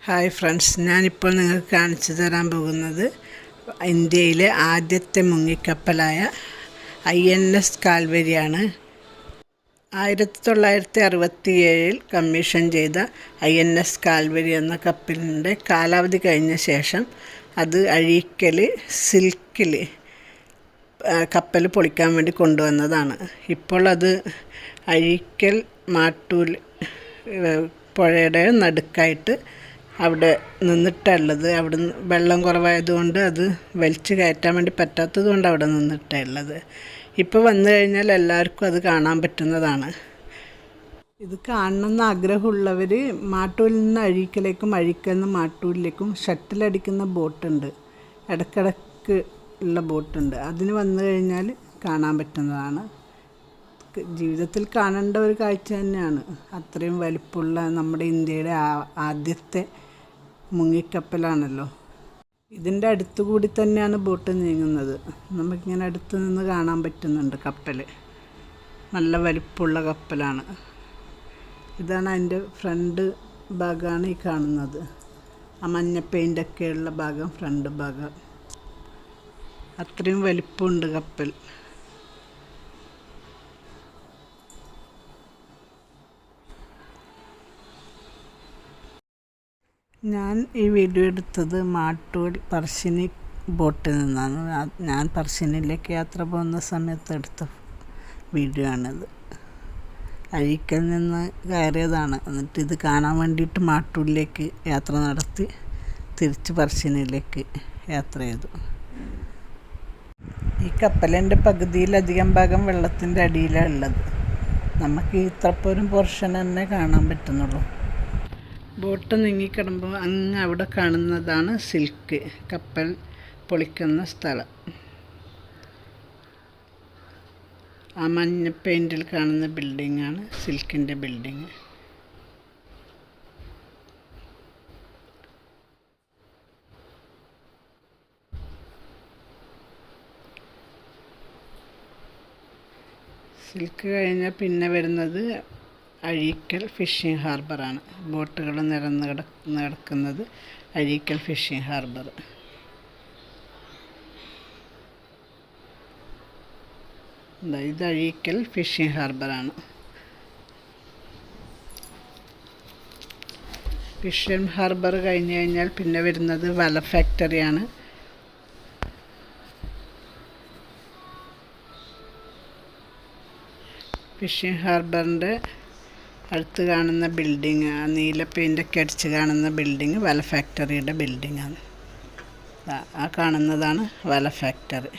Hi friends, ഞാനിപ്പോൾ നിങ്ങൾക്ക് കാണിച്ചു തരാൻ പോകുന്നത് ഇന്ത്യയിലെ ആദ്യത്തെ മുങ്ങിക്കപ്പലായ INS കാൽവരിയാണ്. 1967 കമ്മീഷൻ ചെയ്ത INS കാൽവരി എന്ന കപ്പലിൻ്റെ കാലാവധി കഴിഞ്ഞ ശേഷം അത് അഴീക്കൽ സിൽക്കിൽ കപ്പൽ പൊളിക്കാൻ വേണ്ടി കൊണ്ടുവന്നതാണ്. ഇപ്പോൾ അത് അഴീക്കൽ മാട്ടൂൽ പുഴയുടെ നടുക്കായിട്ട് അവിടെ നിന്നിട്ടുള്ളത്. അവിടെ വെള്ളം കുറവായതുകൊണ്ട് അത് വലിച്ചു കയറ്റാൻ വേണ്ടി പറ്റാത്തത് കൊണ്ട് അവിടെ നിന്നിട്ടുള്ളത്. ഇപ്പോൾ വന്നു കഴിഞ്ഞാൽ എല്ലാവർക്കും അത് കാണാൻ പറ്റുന്നതാണ്. ഇത് കാണണമെന്ന് ആഗ്രഹമുള്ളവർ മാട്ടൂലിൽ നിന്ന് അഴീക്കലേക്കും അഴീക്കലിൽ നിന്ന് മാട്ടൂലിലേക്കും ഷട്ടിലടിക്കുന്ന ബോട്ടുണ്ട്, ഇടയ്ക്കിടയ്ക്ക് ഉള്ള ബോട്ടുണ്ട്. അതിന് വന്നു കഴിഞ്ഞാൽ കാണാൻ പറ്റുന്നതാണ്. ജീവിതത്തിൽ കാണേണ്ട ഒരു കാഴ്ച തന്നെയാണ്. അത്രയും വലിപ്പമുള്ള നമ്മുടെ ഇന്ത്യയുടെ ആദ്യത്തെ മുങ്ങിക്കപ്പലാണല്ലോ. ഇതിൻ്റെ അടുത്തു കൂടി തന്നെയാണ് ബോട്ട് നീങ്ങുന്നത്. നമുക്കിങ്ങനെ അടുത്ത് നിന്ന് കാണാൻ പറ്റുന്നുണ്ട് കപ്പൽ. നല്ല വലിപ്പമുള്ള കപ്പലാണ്. ഇതാണ് അതിൻ്റെ ഫ്രണ്ട് ഭാഗമാണ് ഈ കാണുന്നത്. ആ മഞ്ഞ പെയിൻ്റൊക്കെയുള്ള ഭാഗം ഫ്രണ്ട് ഭാഗം. അത്രയും വലിപ്പമുണ്ട് കപ്പൽ. ഞാൻ ഈ വീഡിയോ എടുത്തത് മാട്ടൂൽ പറശ്ശിനി ബോട്ടിൽ നിന്നാണ്. ഞാൻ പറശ്ശിനിയിലേക്ക് യാത്ര പോകുന്ന സമയത്ത് എടുത്ത വീഡിയോ ആണിത്. അഴീക്കൽ നിന്ന് കയറിയതാണ്. എന്നിട്ട് ഇത് കാണാൻ വേണ്ടിയിട്ട് മാട്ടൂലിലേക്ക് യാത്ര നടത്തി തിരിച്ച് പറശ്ശിനിയിലേക്ക് യാത്ര ചെയ്തു. ഈ കപ്പലിൻ്റെ പകുതിയിലധികം ഭാഗം വെള്ളത്തിൻ്റെ അടിയിലാണ് ഉള്ളത്. നമുക്ക് ഇത്രപ്പോരും പോർഷൻ തന്നെ കാണാൻ പറ്റുന്നുള്ളൂ. ബോട്ട് നീങ്ങിക്കിടുമ്പോൾ അങ്ങ് അവിടെ കാണുന്നതാണ് സിൽക്ക് കപ്പൽ പൊളിക്കുന്ന സ്ഥലം. ആ മഞ്ഞ പെയിൻറ്റിൽ കാണുന്ന ബിൽഡിങ്ങാണ് സിൽക്കിൻ്റെ ബിൽഡിങ്. സിൽക്ക് കഴിഞ്ഞാൽ പിന്നെ വരുന്നത് അഴീക്കൽ ഫിഷിംഗ് ഹാർബറാണ്. ബോട്ടുകൾ നിരന്ന് കിടക്കുന്നത് അഴീക്കൽ ഫിഷിംഗ് ഹാർബർ. ഇത് അഴീക്കൽ ഫിഷിംഗ് ഹാർബറാണ്. ഫിഷിംഗ് ഹാർബർ കഴിഞ്ഞ് കഴിഞ്ഞാൽ പിന്നെ വരുന്നത് വല ഫാക്ടറിയാണ്. ഫിഷിംഗ് ഹാർബറിൻ്റെ അടുത്ത് കാണുന്ന ബിൽഡിങ്, നീല പെയിൻ്റൊക്കെ അടിച്ച് കാണുന്ന ബിൽഡിങ് വല ഫാക്ടറിയുടെ ബിൽഡിങ്ങാണ്. ആ കാണുന്നതാണ് വല ഫാക്ടറി.